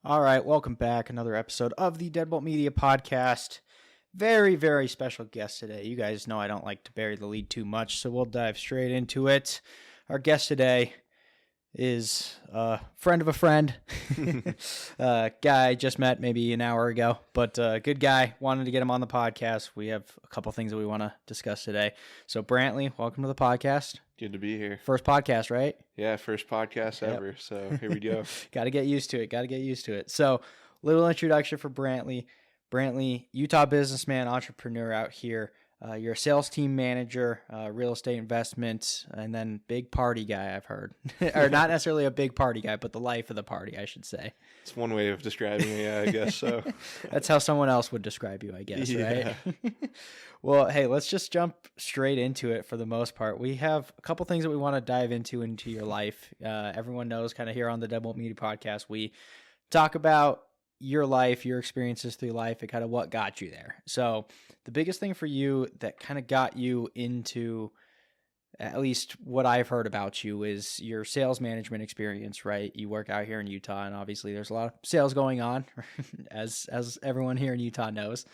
All right, welcome back. Another episode of the Deadbolt Media Podcast. Very, very special guest today. You guys know I don't like to bury the lead too much, so we'll dive straight into it. Our guest today is a friend of a friend, guy I just met maybe an hour ago, but good guy. Wanted to get him on the podcast. We have a couple things that we want to discuss today. So Brantley, welcome to the podcast. Good to be here. First podcast, right? Yeah, first podcast ever. So here we go. Got to get used to it. So little introduction for Brantley. Brantley, Utah businessman, entrepreneur out here. You're a sales team manager, real estate investment, and then big party guy, I've heard. Or not necessarily a big party guy, but the life of the party, I should say. It's one way of describing it, yeah, I guess so. That's how someone else would describe you, I guess, right? Well, hey, let's just jump straight into it for the most part. We have a couple things that we want to dive into your life. Everyone knows kind of here on the Deadbolt Media Podcast, we talk about your life, your experiences through life, and kind of what got you there. So the biggest thing for you that kind of got you into, at least what I've heard about you, is your sales management experience, right? You work out here in Utah, and obviously there's a lot of sales going on, as everyone here in Utah knows.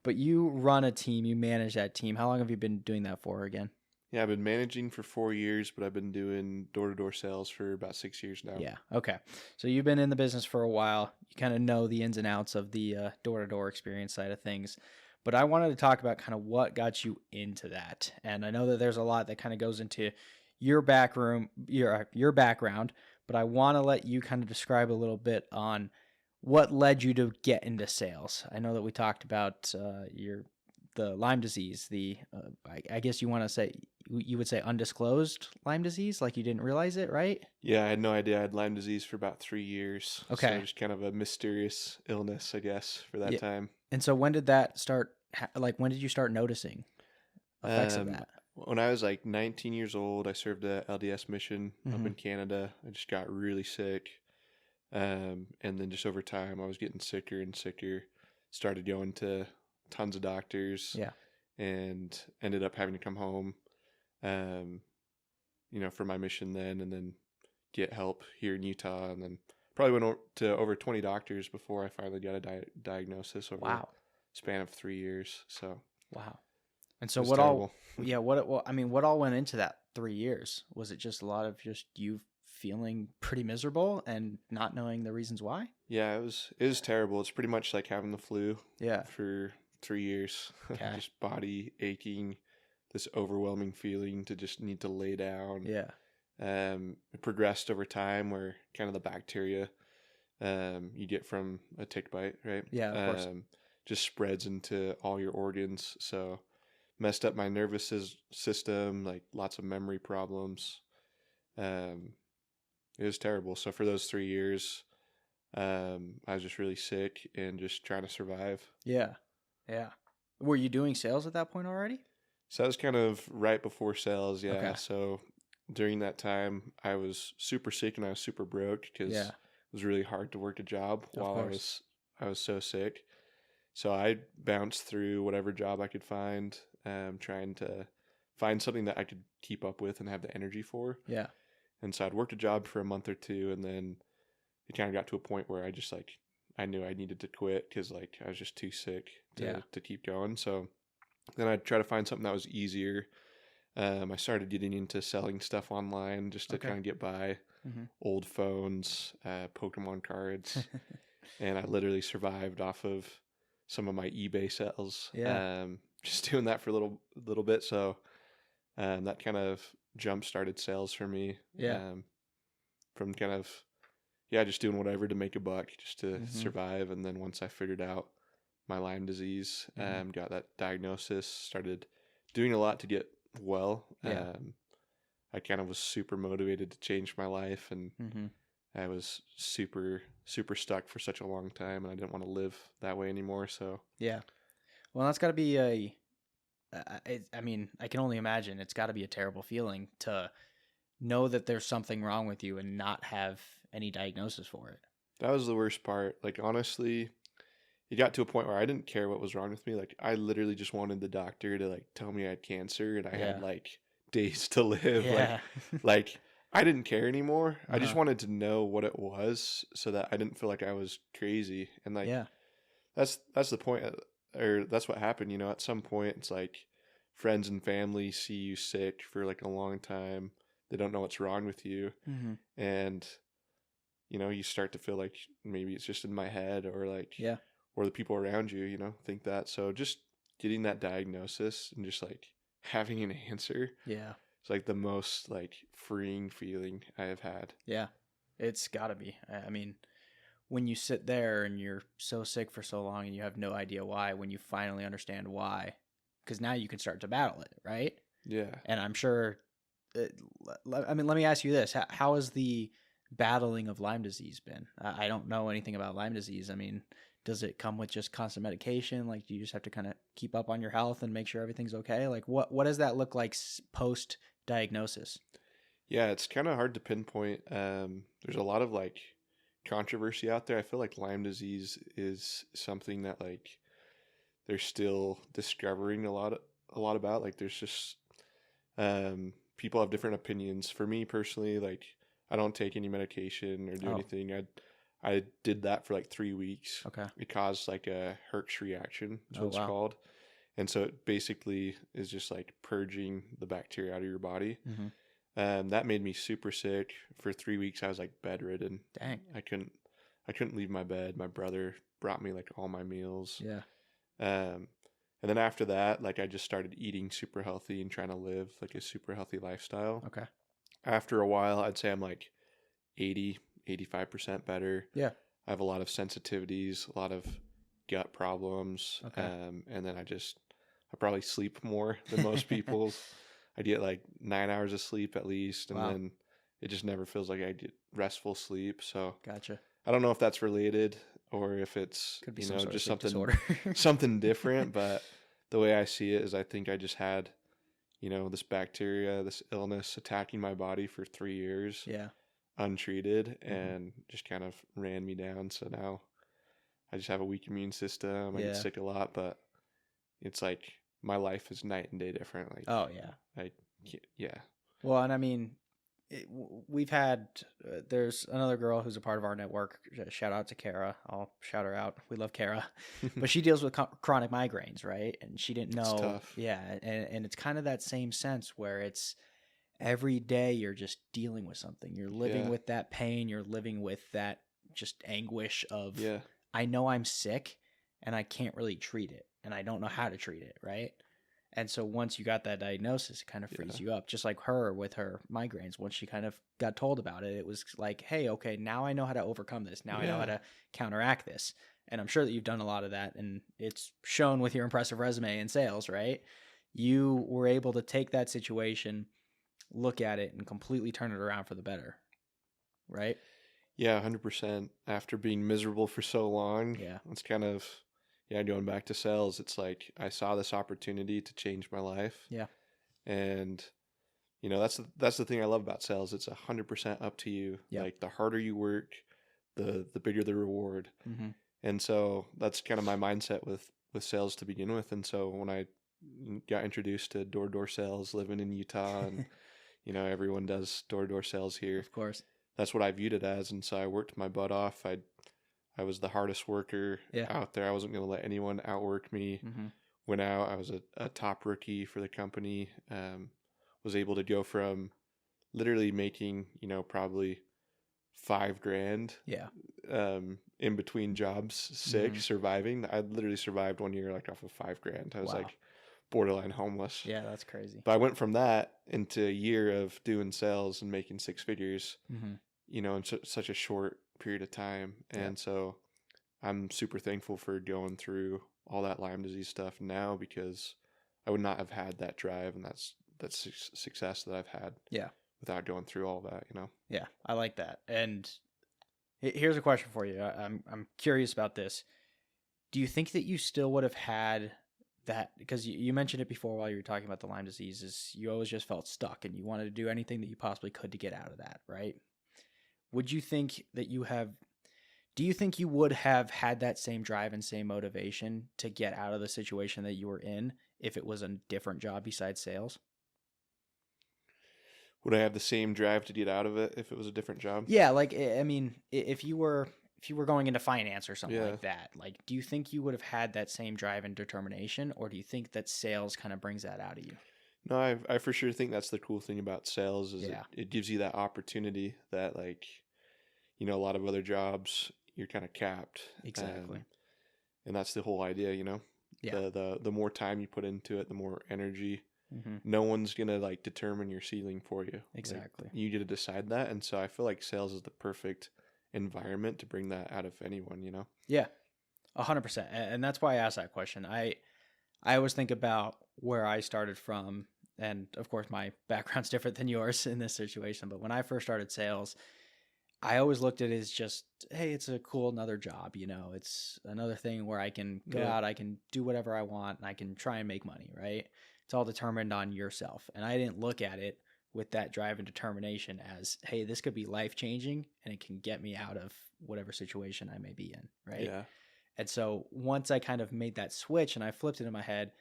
But you run a team, you manage that team. How long have you been doing that for again? Yeah, I've been managing for 4 years, but I've been doing door-to-door sales for about 6 years now. Yeah, okay. So you've been in the business for a while. You kind of know the ins and outs of the door-to-door experience side of things. But I wanted to talk about kind of what got you into that. And I know that there's a lot that kind of goes into your background, but I want to let you kind of describe a little bit on what led you to get into sales. I know that we talked about the Lyme disease, I guess you would say undisclosed Lyme disease, like you didn't realize it, right? Yeah, I had no idea I had Lyme disease for about 3 years. Okay. So just kind of a mysterious illness, I guess, for that time. And so when did that start, when did you start noticing effects of that? When I was like 19 years old, I served a LDS mission up in Canada. I just got really sick. And then just over time, I was getting sicker and sicker. Started going to tons of doctors. Yeah. And ended up having to come home, for my mission then, and then get help here in Utah. And then probably went to over 20 doctors before I finally got a diagnosis over a span of 3 years. So. Wow. And so what all went into that 3 years? Was it just a lot of just you feeling pretty miserable and not knowing the reasons why? Yeah, it was terrible. It's pretty much like having the flu. Yeah. For 3 years. Okay. Just body aching, this overwhelming feeling to just need to lay down. Yeah. It progressed over time where kind of the bacteria you get from a tick bite, right? Yeah, of course. Just spreads into all your organs. So messed up my nervous system, like lots of memory problems. It was terrible. So for those 3 years, I was just really sick and just trying to survive. Yeah. Yeah. Were you doing sales at that point already? So that was kind of right before sales, yeah. Okay. So during that time, I was super sick and I was super broke because it was really hard to work a job while I was so sick. So I bounced through whatever job I could find, trying to find something that I could keep up with and have the energy for. Yeah. And so I'd worked a job for a month or two, and then it kind of got to a point where I just I knew I needed to quit because I was just too sick to keep going. So then I'd try to find something that was easier. I started getting into selling stuff online just to kind of get by. Old phones, Pokemon cards, and I literally survived off of some of my eBay sales. Yeah. Just doing that for a little bit. So that kind of jump started sales for me. Yeah. From kind of just doing whatever to make a buck just to survive. And then once I figured out my Lyme disease, got that diagnosis, started doing a lot to get well. Yeah. I kind of was super motivated to change my life, and I was super, super stuck for such a long time, and I didn't want to live that way anymore. So yeah, well, that's got to be I can only imagine it's got to be a terrible feeling to know that there's something wrong with you and not have any diagnosis for it. That was the worst part. Honestly, it got to a point where I didn't care what was wrong with me. I literally just wanted the doctor to tell me I had cancer and I had days to live. Yeah. I didn't care anymore. I just Uh-huh. wanted to know what it was so that I didn't feel like I was crazy. And like Yeah. that's the point, or that's what happened. At some point, it's like friends and family see you sick for like a long time. They don't know what's wrong with you, Mm-hmm. and you start to feel like maybe it's just in my head, or like, Yeah. or the people around you, think that. So just getting that diagnosis and just like having an answer, Yeah. it's like the most like freeing feeling I have had. Yeah. It's gotta be. I mean, when you sit there and you're so sick for so long and you have no idea why, when you finally understand why, because now you can start to battle it, right? Yeah. And I'm sure, let me ask you this. How has the battling of Lyme disease been? I don't know anything about Lyme disease. I mean, does it come with just constant medication? Like, do you just have to kind of keep up on your health and make sure everything's okay? Like, what does that look like post diagnosis? Yeah, it's kind of hard to pinpoint. There's a lot of like controversy out there. I feel like Lyme disease is something that like they're still discovering a lot about. Like there's just people have different opinions. For me personally, like I don't take any medication or do anything. I did that for like 3 weeks. Okay. It caused like a Herx reaction, is what it's wow. called. And so it basically is just like purging the bacteria out of your body. Mm-hmm. That made me super sick. For 3 weeks, I was like bedridden. Dang. I couldn't leave my bed. My brother brought me like all my meals. Yeah. And then after that, like I just started eating super healthy and trying to live like a super healthy lifestyle. Okay. After a while, I'd say I'm like 85% better. Yeah. I have a lot of sensitivities, a lot of gut problems. Okay. And then I probably sleep more than most people. I get like 9 hours of sleep at least. And then it just never feels like I get restful sleep. So Gotcha. I don't know if that's related or if it's, Could be just something, disorder. something different. But the way I see it is I think I just had, this bacteria, this illness attacking my body for 3 years. Yeah. Untreated, and just kind of ran me down. So now I just have a weak immune system. I get sick a lot, but it's like my life is night and day different. Like, oh yeah. Yeah. Well, and I mean, we've had, there's another girl who's a part of our network. Shout out to Kara. I'll shout her out. We love Kara, but she deals with chronic migraines, right? And she didn't know. It's tough. Yeah. And it's kind of that same sense where it's every day you're just dealing with something. You're living with that pain. You're living with that just anguish of, I know I'm sick and I can't really treat it and I don't know how to treat it. Right. And so once you got that diagnosis, it kind of frees you up, just like her with her migraines. Once she kind of got told about it, it was like, hey, okay, now I know how to overcome this. Now I know how to counteract this. And I'm sure that you've done a lot of that, and it's shown with your impressive resume in sales, right? You were able to take that situation, look at it, and completely turn it around for the better, right? Yeah, 100%. After being miserable for so long, it's kind of... Yeah, going back to sales, it's like I saw this opportunity to change my life. Yeah. And that's the thing I love about sales. It's 100% up to you. Yeah. Like the harder you work, the bigger the reward. Mm-hmm. And so that's kind of my mindset with sales to begin with. And so when I got introduced to door-to-door sales living in Utah and everyone does door-to-door sales here. Of course. That's what I viewed it as. And so I worked my butt off. I was the hardest worker out there. I wasn't going to let anyone outwork me. Mm-hmm. Went out. I was a top rookie for the company. Was able to go from literally making, probably $5,000. Yeah. In between jobs, sick, surviving. I literally survived 1 year like off of $5,000. I was like borderline homeless. Yeah, that's crazy. But I went from that into a year of doing sales and making six figures. Mm-hmm. In such a short period of time. And so I'm super thankful for going through all that Lyme disease stuff now, because I would not have had that drive and that success that I've had without going through all that, Yeah, I like that. And here's a question for you. I'm curious about this. Do you think that you still would have had that, because you mentioned it before while you were talking about the Lyme disease, is you always just felt stuck and you wanted to do anything that you possibly could to get out of that, right? Would you think that do you think you would have had that same drive and same motivation to get out of the situation that you were in if it was a different job besides sales? Would I have the same drive to get out of it if it was a different job? Yeah, like I mean, if you were going into finance or something Yeah. like that, like do you think you would have had that same drive and determination, or do you think that sales kind of brings that out of you? No, I for sure think that's the cool thing about sales is Yeah. it gives you that opportunity that, like, you know, a lot of other jobs you're kind of capped. Exactly. And that's the whole idea, you know. Yeah. The more time you put into it, the more energy. Mm-hmm. No one's gonna like determine your ceiling for you. Exactly. Like, you get to decide that, and so I feel like sales is the perfect environment to bring that out of anyone, you know. Yeah, 100%. And that's why I asked that question. I always think about where I started from, and of course my background's different than yours in this situation. But when I first started sales, I always looked at it as just, hey, it's a cool another job, you know. It's another thing where I can go Yeah. out, I can do whatever I want, and I can try and make money, right? It's all determined on yourself. And I didn't look at it with that drive and determination as, hey, this could be life changing and it can get me out of whatever situation I may be in, right? Yeah. And so once I kind of made that switch and I flipped it in my head,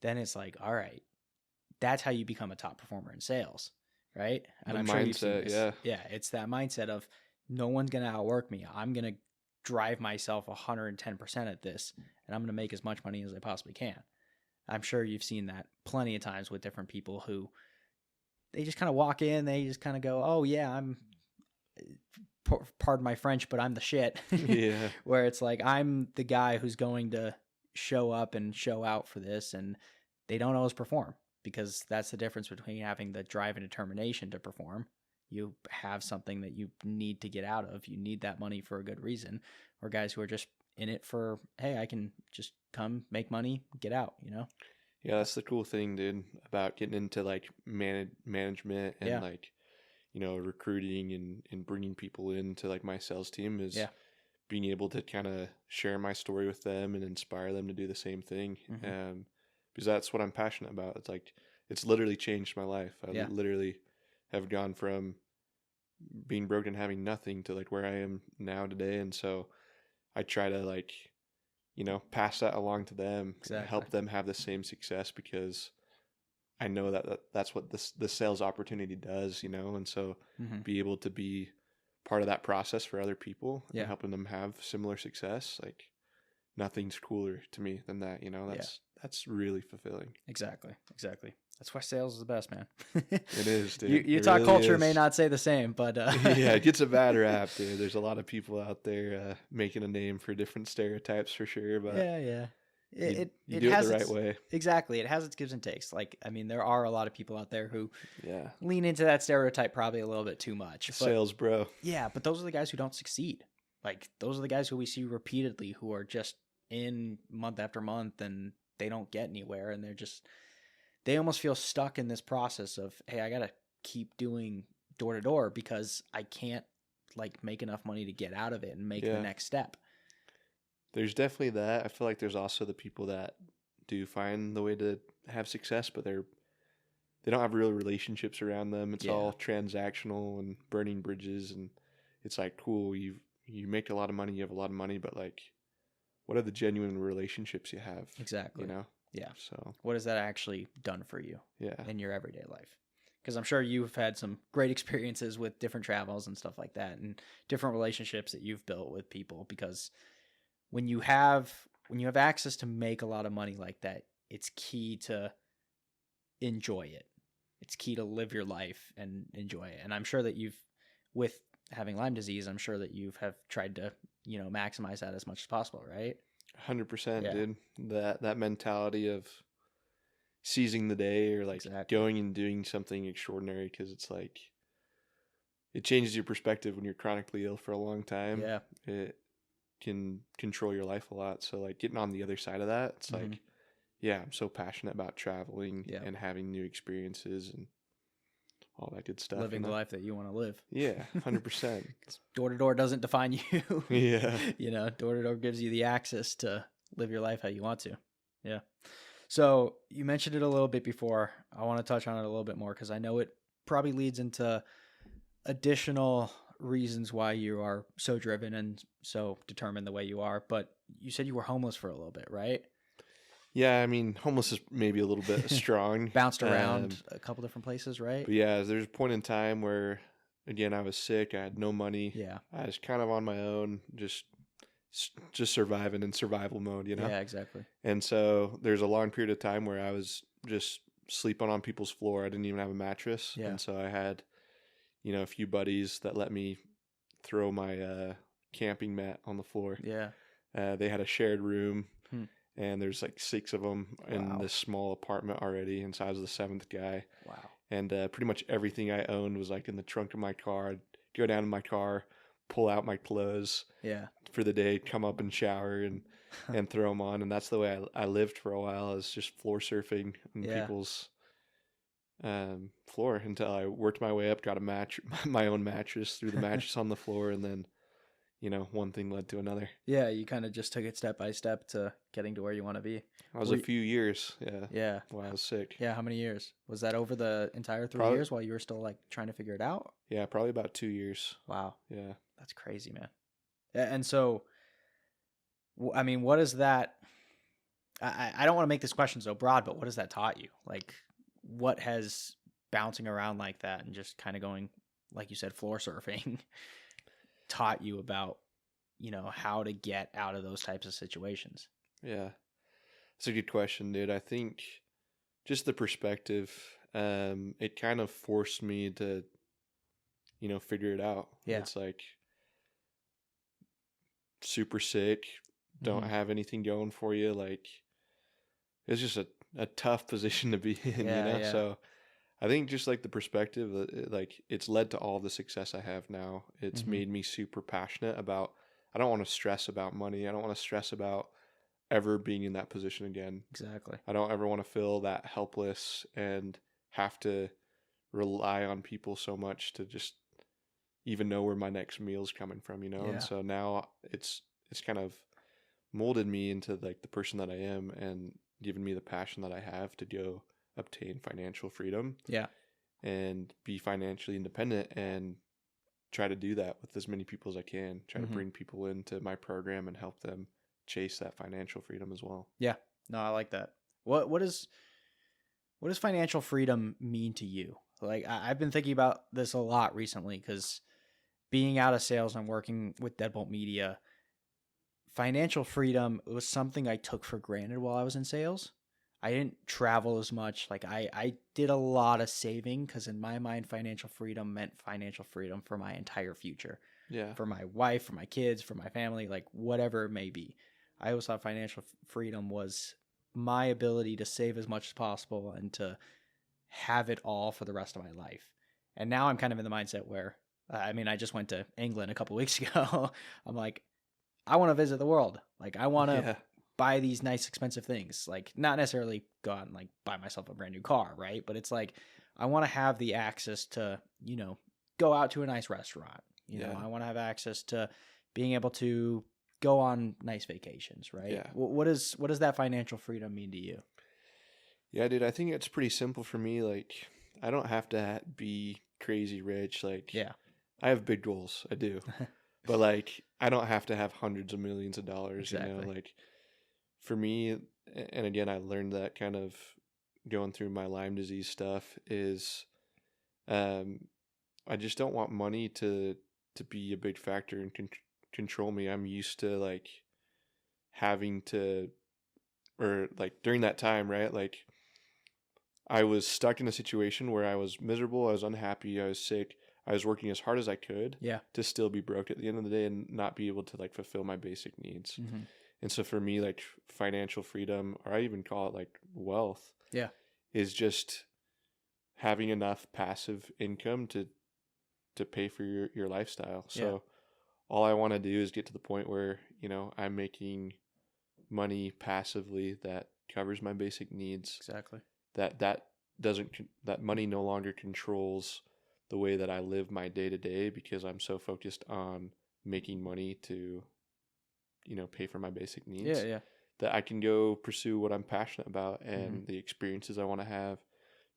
then it's like, all right, that's how you become a top performer in sales, right? And The I'm sure you've seen mindset, this. yeah. Yeah, it's that mindset of no one's going to outwork me. I'm going to drive myself 110% at this, and I'm going to make as much money as I possibly can. I'm sure you've seen that plenty of times with different people who they just kind of walk in, they just kind of go, oh yeah, I'm, pardon my French, but I'm the shit. Yeah. Where it's like, I'm the guy who's going to show up and show out for this, and they don't always perform, because that's the difference between having the drive and determination to perform. You have something that you need to get out of. You need that money for a good reason. Or guys who are just in it for, hey, I can just come make money, get out, you know? Yeah, that's the cool thing, dude, about getting into like management and Yeah. like, you know, recruiting and bringing people into like my sales team is Yeah. being able to kind of share my story with them and inspire them to do the same thing. Mhm. Because that's what I'm passionate about. It's like, it's literally changed my life. I Yeah. literally have gone from being broke and having nothing to like where I am now today. And so I try to like, you know, pass that along to them, Exactly. help them have the same success, because I know that's what the sales opportunity does, you know. And so Mhm. be able to be part of that process for other people Yeah. and helping them have similar success, like nothing's cooler to me than that, you know. That's really fulfilling. Exactly. That's why sales is the best, man. It is, dude. You It talk really culture may is. not say the same, but Yeah, it gets a bad rap, dude. There's a lot of people out there making a name for different stereotypes for sure, but yeah. you It do it has the right its, way. exactly. It has its gives and takes. Like, I mean, there are a lot of people out there who Yeah. lean into that stereotype probably a little bit too much. But Sales, bro. yeah, but those are the guys who don't succeed. Like, those are the guys who we see repeatedly who are just in month after month and they don't get anywhere, and they almost feel stuck in this process of, hey, I got to keep doing door to door because I can't like make enough money to get out of it and make the Yeah. next step. There's definitely that. I feel like there's also the people that do find the way to have success, but they don't have real relationships around them. It's Yeah. all transactional and burning bridges, and it's like, cool, you make a lot of money, you have a lot of money, but like, what are the genuine relationships you have? Exactly. You know? Yeah. So What has that actually done for you yeah. in your everyday life? Because I'm sure you've had some great experiences with different travels and stuff like that, and different relationships that you've built with people. Because when you have access to make a lot of money like that, it's key to enjoy it. It's key to live your life and enjoy it. And I'm sure that with having Lyme disease, I'm sure that have tried to, you know, maximize that as much as possible, right? 100%, Yeah. dude. That mentality of seizing the day, or like Exactly. going and doing something extraordinary, because it's like it changes your perspective when you're chronically ill for a long time. Yeah. It can control your life a lot. So like getting on the other side of that, it's Mhm. like, yeah, I'm so passionate about traveling Yeah. and having new experiences and all that good stuff. Living you the know? life that you want to live. Yeah, 100%. Door to door doesn't define you. Yeah. You know, door to door gives you the access to live your life how you want to. Yeah. So you mentioned it a little bit before. I want to touch on it a little bit more because I know it probably leads into additional reasons why you are so driven and so determined the way you are. But you said you were homeless for a little bit, right? Yeah, I mean, homeless is maybe a little bit strong. Bounced around a couple different places, right? But yeah, there's a point in time where, again, I was sick. I had no money. Yeah. I was kind of on my own, just surviving in survival mode, you know? Yeah, exactly. And so there's a long period of time where I was just sleeping on people's floor. I didn't even have a mattress. Yeah. And so I had, a few buddies that let me throw my camping mat on the floor. Yeah. They had a shared room. Hmm. And there's like 6 of them in this small apartment already. And so I was the 7th guy. Wow. And pretty much everything I owned was like in the trunk of my car. I'd go down to my car, pull out my clothes for the day, come up and shower and throw them on. And that's the way I lived for a while. I was just floor surfing on people's floor until I worked my way up, got my own mattress, threw the mattress on the floor, and then one thing led to another. Yeah, you kind of just took it step by step to getting to where you want to be. I was a few years, Yeah. while I was sick. Yeah, how many years? Was that over the entire 3 years while you were still like trying to figure it out? Yeah, probably about 2 years. Wow. Yeah. That's crazy, man. And so, I mean, what is that? I don't want to make this question so broad, but what has that taught you? Like, what has bouncing around like that and just kind of going, like you said, floor surfing taught you about, how to get out of those types of situations? Yeah. That's a good question, dude. I think just the perspective, it kind of forced me to, figure it out. Yeah. It's like super sick, don't have anything going for you. Like, it's just a tough position to be in, Yeah. So I think just like the perspective, like it's led to all the success I have now. It's made me super passionate about, I don't want to stress about money. I don't want to stress about ever being in that position again. Exactly. I don't ever want to feel that helpless and have to rely on people so much to just even know where my next meal's coming from, Yeah. And so now it's kind of molded me into like the person that I am and given me the passion that I have to go obtain financial freedom. Yeah. And be financially independent and try to do that with as many people as I can. Try to bring people into my program and help them chase that financial freedom as well. Yeah. No, I like that. What does financial freedom mean to you? Like, I've been thinking about this a lot recently because being out of sales and working with Deadbolt Media, financial freedom was something I took for granted while I was in sales. I didn't travel as much. Like, I did a lot of saving because in my mind, financial freedom meant financial freedom for my entire future. Yeah. For my wife, for my kids, for my family, like whatever it may be. I always thought financial freedom was my ability to save as much as possible and to have it all for the rest of my life. And now I'm kind of in the mindset where, I just went to England a couple weeks ago. I'm like, I want to visit the world. Like, I want to buy these nice, expensive things. Like, not necessarily go out and like buy myself a brand new car, right? But it's like, I want to have the access to, go out to a nice restaurant. I want to have access to being able to go on nice vacations, right? Yeah. What does that financial freedom mean to you? Yeah, dude, I think it's pretty simple for me. Like, I don't have to be crazy rich. Like, I have big goals. I do. But like, I don't have to have hundreds of millions of dollars, Exactly. Like, for me, and again, I learned that kind of going through my Lyme disease stuff is, I just don't want money to be a big factor and control me. I'm used to like having to, or like during that time, right? Like, I was stuck in a situation where I was miserable, I was unhappy, I was sick, I was working as hard as I could to still be broke at the end of the day and not be able to like fulfill my basic needs. And so for me, like financial freedom, or I even call it like wealth, is just having enough passive income to pay for your lifestyle. So all I want to do is get to the point where, I'm making money passively that covers my basic needs. Exactly. That money no longer controls the way that I live my day to day because I'm so focused on making money to, pay for my basic needs. That I can go pursue what I'm passionate about and the experiences I want to have,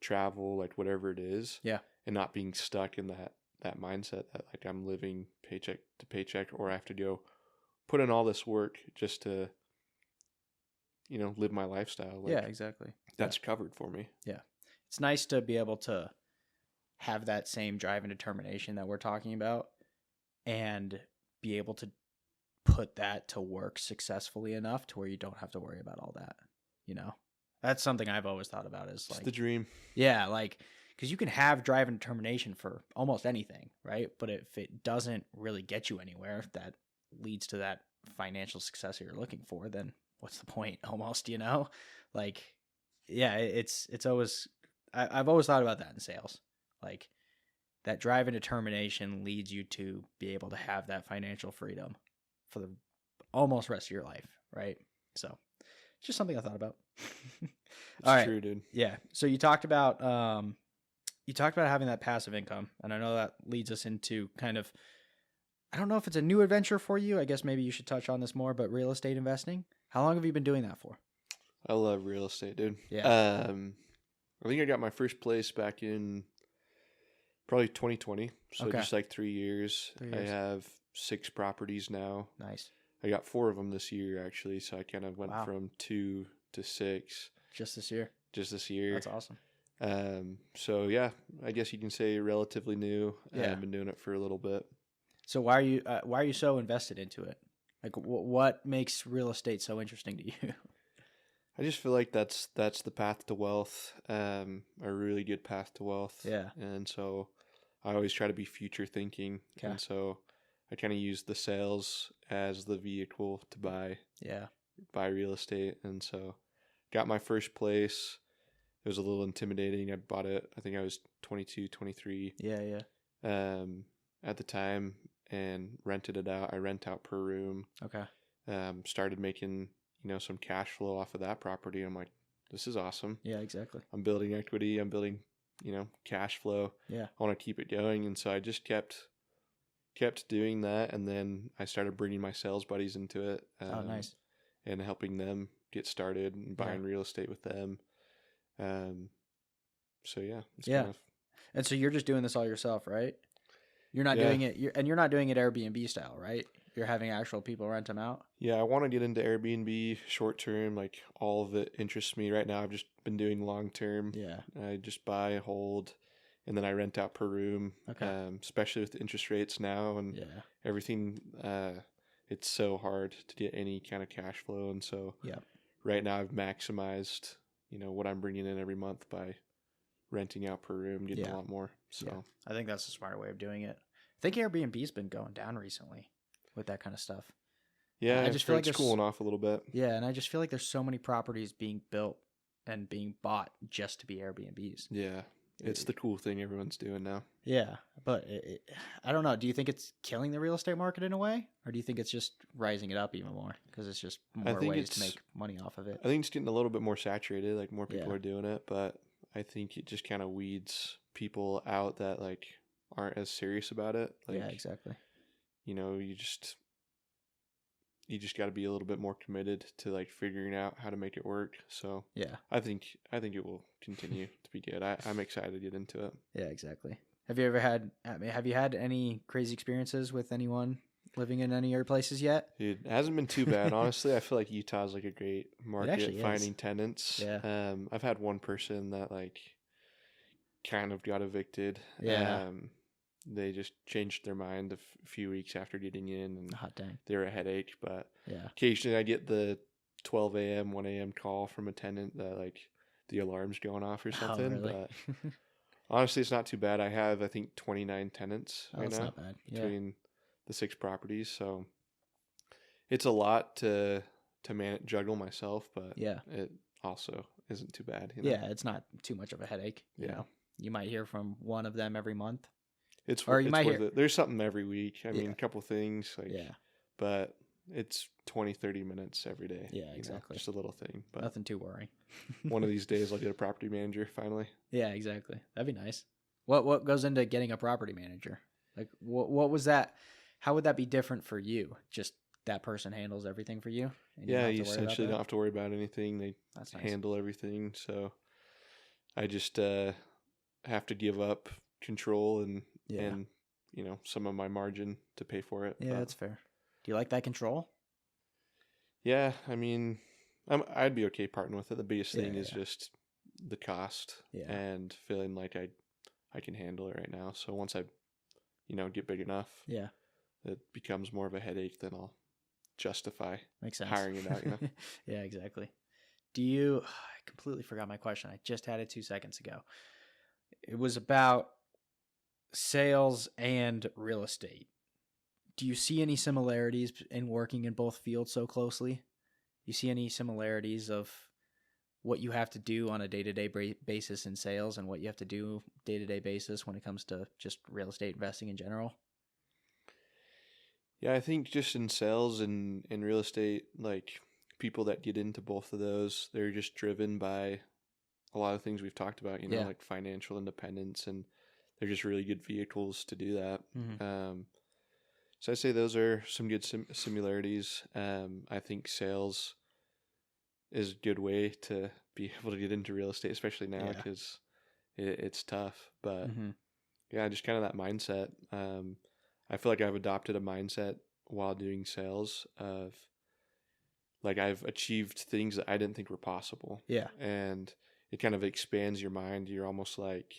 travel, like whatever it is. And not being stuck in that mindset that like I'm living paycheck to paycheck or I have to go put in all this work just to live my lifestyle. Like, yeah, exactly. That's covered for me. Yeah. It's nice to be able to have that same drive and determination that we're talking about and be able to put that to work successfully enough to where you don't have to worry about all that. That's something I've always thought about is It's the dream. Yeah, like, because you can have drive and determination for almost anything, right? But if it doesn't really get you anywhere, if that leads to that financial success that you're looking for, then what's the point almost, Like, yeah, it's always, I've always thought about that in sales. Like, that drive and determination leads you to be able to have that financial freedom for the almost rest of your life, right? So, it's just something I thought about. It's true, dude. Yeah. So you talked about having that passive income, and I know that leads us into kind of, I don't know if it's a new adventure for you. I guess maybe you should touch on this more, but real estate investing. How long have you been doing that for? I love real estate, dude. Yeah. I think I got my first place back in probably 2020. So just like 3 years. 3 years. I have 6 properties now. Nice. I got 4 of them this year, actually. So I kind of went from 2 to 6. Just this year? Just this year. That's awesome. So yeah, I guess you can say relatively new. Yeah. I've been doing it for a little bit. So why are you so invested into it? Like, what makes real estate so interesting to you? I just feel like that's the path to wealth, a really good path to wealth. Yeah. And so I always try to be future thinking. Okay. And so I kind of use the sales as the vehicle to buy real estate. And so got my first place. It was a little intimidating. I bought it, I think I was 22, 23. Yeah. At the time, and rented it out. I rent out per room. Okay. Started making, some cash flow off of that property. I'm like, this is awesome. Yeah, exactly. I'm building equity. I'm building, cash flow. Yeah. I want to keep it going. And so I just kept doing that. And then I started bringing my sales buddies into it. Oh, nice. And helping them get started and buying real estate with them. So yeah. And so you're just doing this all yourself, right? You're not doing it, you're not doing it Airbnb style, right? You're having actual people rent them out? Yeah, I want to get into Airbnb short term. Like, all of it interests me right now. I've just been doing long term. Yeah. I just buy, hold, and then I rent out per room. Okay. Especially with interest rates now and everything. It's so hard to get any kind of cash flow. And so right now I've maximized, what I'm bringing in every month by renting out per room, getting a lot more. So I think that's a smarter way of doing it. I think Airbnb's been going down recently with that kind of stuff. Yeah, I just feel like it's cooling off a little bit. Yeah, and I just feel like there's so many properties being built and being bought just to be Airbnbs. Yeah, it's the cool thing everyone's doing now. Yeah, but I don't know. Do you think it's killing the real estate market in a way? Or do you think it's just rising it up even more? Because it's just more ways to make money off of it. I think it's getting a little bit more saturated. Like, more people are doing it, but I think it just kind of weeds people out that, like, aren't as serious about it. Like, yeah, exactly. You just got to be a little bbit more committed to, like, figuring out how to make it work. So yeah, I think it will continue to be good. I'm excited to get into it. Yeah, exactly. Have you had any crazy experiences with anyone living in any of your places yet? Dude, it hasn't been too bad, honestly. I feel like Utah's like a great market finding tenants. Yeah. I've had one person that, like, kind of got evicted. Yeah. They just changed their mind a few weeks after getting in, and hot dang, they were a headache. But yeah, occasionally I get the 12 a.m., 1 a.m. call from a tenant that, like, the alarm's going off or something. Oh, really? But honestly, it's not too bad. I have, I think, 29 tenants right now. Not bad. Between the 6 properties, so it's a lot to juggle myself, but it also isn't too bad. Yeah, it's not too much of a headache. You know, you might hear from one of them every month. It's worth it. There's something every week. I mean, a couple things, like, but it's 20-30 minutes every day. Yeah, exactly. Just a little thing, but nothing too worrying. One of these days I'll get a property manager finally. Yeah, exactly. That'd be nice. What goes into getting a property manager? Like, what was that? How would that be different for you? Just that person handles everything for you? And you essentially don't have to worry about anything. They handle everything. So I just have to give up control and some of my margin to pay for it. Yeah, that's fair. Do you like that control? Yeah, I mean, I'd be okay parting with it. The biggest thing Yeah, is just the cost and feeling like I can handle it right now. So once I, get big enough, it becomes more of a headache, then I'll justify Makes sense. hiring it out. Yeah, exactly. I completely forgot my question. I just had it 2 seconds ago. It was about sales and real estate. Do you see any similarities in working in both fields so closely? You see any similarities of what you have to do on a day-to-day basis in sales and what you have to do day-to-day basis when it comes to just real estate investing in general? Yeah, I think just in sales and in real estate, like people that get into both of those, they're just driven by a lot of things we've talked about, like financial independence, and they're just really good vehicles to do that. Mm-hmm. So I'd say those are some good similarities. I think sales is a good way to be able to get into real estate, especially now because it's tough. But yeah, just kind of that mindset. I feel like I've adopted a mindset while doing sales of like I've achieved things that I didn't think were possible. Yeah. And it kind of expands your mind. You're almost like,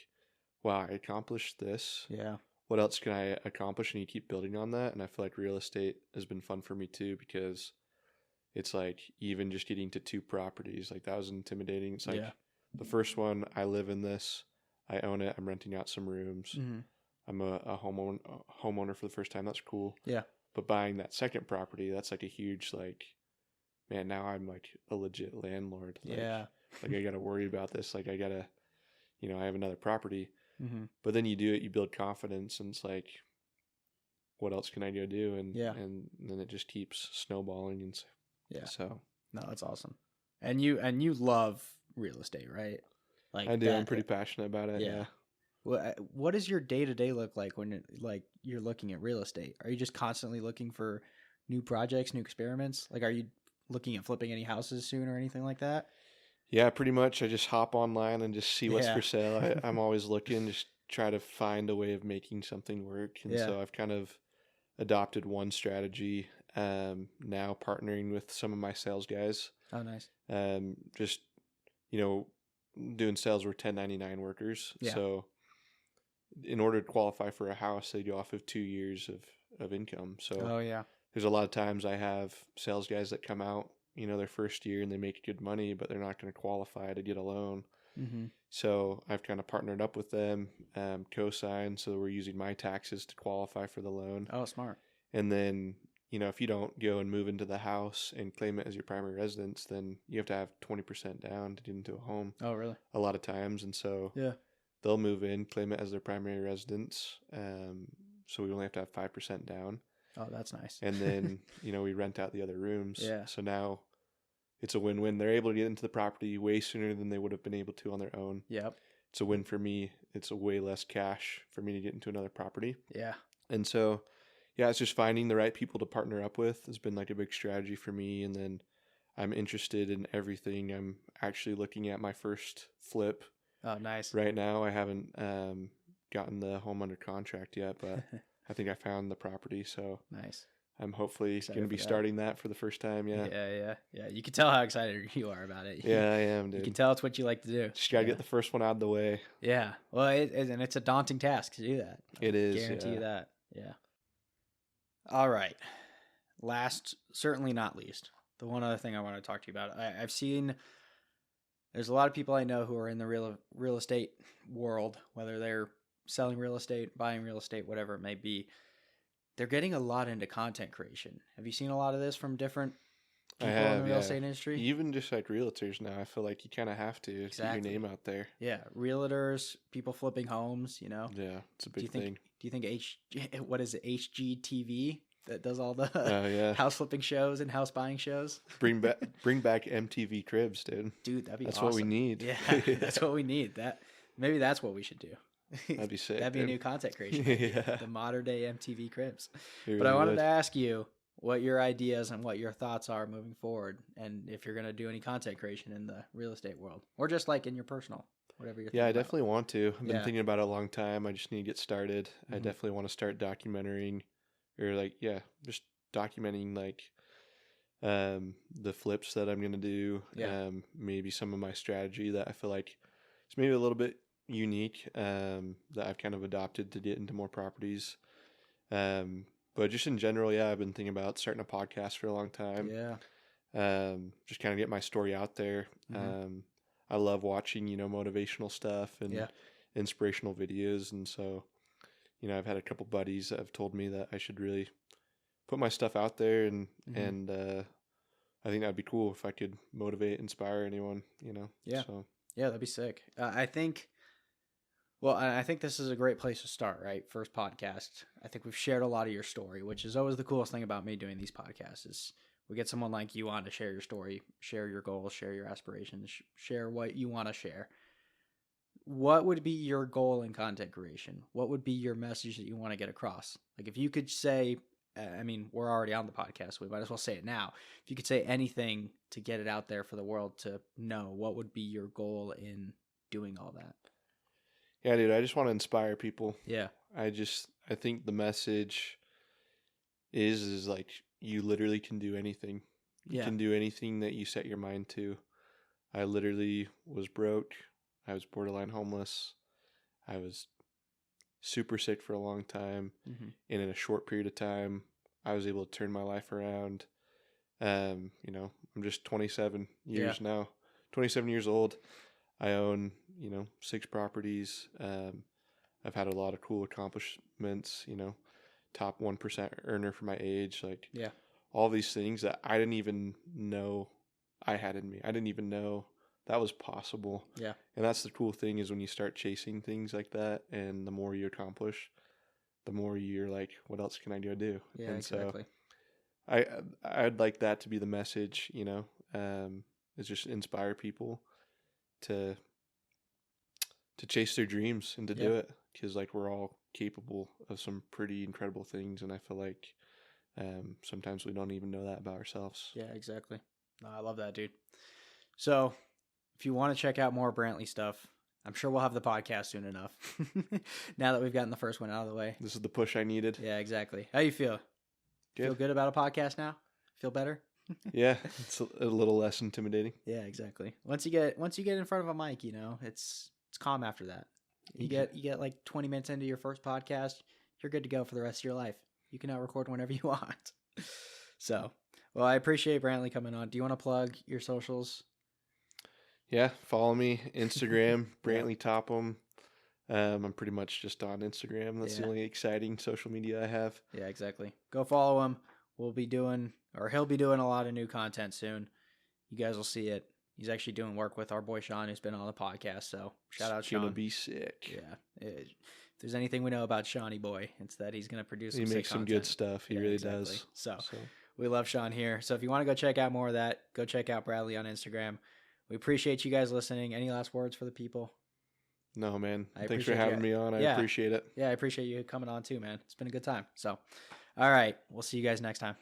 wow, I accomplished this. Yeah. What else can I accomplish? And you keep building on that. And I feel like real estate has been fun for me too, because it's like even just getting to 2 properties, like that was intimidating. It's like the first one, I live in this, I own it, I'm renting out some rooms. Mm-hmm. I'm a homeowner for the first time. That's cool. Yeah. But buying that second property, that's like a huge, like, man, now I'm like a legit landlord. Like, like I got to worry about this. Like I got to, I have another property. Mm-hmm. But then you do it, you build confidence, and it's like, what else can I go do? And then it just keeps snowballing. And so no, that's awesome. And you love real estate, right? Like I do. I'm pretty passionate about it. Yeah. What does your day-to-day look like when you're looking at real estate? Are you just constantly looking for new projects, new experiments? Like, are you looking at flipping any houses soon or anything like that? Yeah, pretty much. I just hop online and just see what's for sale. I'm always looking, just try to find a way of making something work. And so I've kind of adopted one strategy now, partnering with some of my sales guys. Oh, nice. Just, doing sales, we're 1099 workers. Yeah. So in order to qualify for a house, they go off of 2 years of income. So there's a lot of times I have sales guys that come out, their first year and they make good money, but they're not going to qualify to get a loan. Mm-hmm. So I've kind of partnered up with them, co-signed, so we're using my taxes to qualify for the loan. Oh, smart. And then, if you don't go and move into the house and claim it as your primary residence, then you have to have 20% down to get into a home. Oh, really? A lot of times. And so they'll move in, claim it as their primary residence. So we only have to have 5% down. Oh, that's nice. And then, we rent out the other rooms. Yeah. So now it's a win-win. They're able to get into the property way sooner than they would have been able to on their own. Yep. It's a win for me. It's a way less cash for me to get into another property. Yeah. And so, it's just finding the right people to partner up with has been like a big strategy for me. And then I'm interested in everything. I'm actually looking at my first flip. Oh, nice. Right now, I haven't gotten the home under contract yet, but I think I found the property. So nice. I'm hopefully going to be starting that for the first time. Yeah. You can tell how excited you are about it. Yeah, I am, dude. You can tell it's what you like to do. Just got to get the first one out of the way. Yeah. Well, and it's a daunting task to do that. It is. Guarantee you that. Yeah. All right. Last, certainly not least, the one other thing I want to talk to you about. I've seen there's a lot of people I know who are in the real estate world, whether they're selling real estate, buying real estate, whatever it may be. They're getting a lot into content creation. Have you seen a lot of this from different people in the real estate industry? Even just like realtors now, I feel like you kind of have to get your name out there. Yeah, realtors, people flipping homes, Yeah, it's a big thing. Do you think HGTV that does all the house flipping shows and house buying shows? Bring back MTV Cribs, dude. Dude, that'd be awesome. That's what we need. Yeah, that's what we need. Maybe that's what we should do. That'd be sick. That'd be new content creation. The modern day MTV Cribs. But I wanted to ask you what your ideas and what your thoughts are moving forward, and if you're going to do any content creation in the real estate world, or just like in your personal, whatever you're thinking I definitely want to. I've been thinking about it a long time. I just need to get started. Mm-hmm. I definitely want to start documenting, or just documenting like the flips that I'm going to do, Yeah. maybe some of my strategy that I feel like it's maybe a little bit unique, that I've kind of adopted to get into more properties. But just in general, yeah, I've been thinking about starting a podcast for a long time. Yeah. Just kind of get my story out there. Mhm. I love watching, motivational stuff and Yeah. inspirational videos. And so, I've had a couple buddies that have told me that I should really put my stuff out there, and Mhm. I think that'd be cool if I could motivate, inspire anyone. Yeah. So Yeah, that'd be sick. I think this is a great place to start, right? First podcast. I think we've shared a lot of your story, which is always the coolest thing about me doing these podcasts is we get someone like you on to share your story, share your goals, share your aspirations, share what you want to share. What would be your goal in content creation? What would be your message that you want to get across? Like if you could say, I mean, we're already on the podcast, so we might as well say it now. If you could say anything to get it out there for the world to know, what would be your goal in doing all that? yeah, dude, I just want to inspire people. Yeah. I think the message is like you literally can do anything. You Yeah. can do anything that you set your mind to. I literally was broke. I was borderline homeless. I was super sick for a long time. Mm-hmm. And in a short period of time, I was able to turn my life around. I'm just 27 years now. 27 years old. I own, 6 properties. I've had a lot of cool accomplishments, top 1% earner for my age, like all these things that I didn't even know I had in me. I didn't even know that was possible. Yeah. And that's the cool thing is when you start chasing things like that, and the more you accomplish, the more you're like, what else can I go do? Yeah, And exactly. so I'd like that to be the message, is just inspire people to chase their dreams and to do it, because like we're all capable of some pretty incredible things, and I feel like sometimes we don't even know that about ourselves. Yeah, exactly. No, I love that, dude. So if you want to check out more Brantley stuff, I'm sure we'll have the podcast soon enough. Now that we've gotten the first one out of the way. This is the push I needed. Yeah, exactly. How you feel? Good. Feel good about a podcast now? Feel better? Yeah, it's a little less intimidating. Yeah, exactly. Once you get in front of a mic, it's calm after that. You get like 20 minutes into your first podcast, you're good to go for the rest of your life. You can now record whenever you want. So, well, I appreciate Brantley coming on. Do you want to plug your socials? Yeah, follow me Instagram, Brantley Topham. I'm pretty much just on Instagram. That's the only exciting social media I have. Yeah, exactly. Go follow him. He'll be doing a lot of new content soon. You guys will see it. He's actually doing work with our boy Sean, who's been on the podcast. So shout out Sean. Gonna be sick. Yeah. If there's anything we know about Shawnee boy, it's that he's gonna produce. He makes some good stuff. He really does. So we love Sean here. So if you want to go check out more of that, go check out Bradley on Instagram. We appreciate you guys listening. Any last words for the people? No, man. Thanks for having me on. I appreciate it. Yeah, I appreciate you coming on too, man. It's been a good time. So, all right. We'll see you guys next time.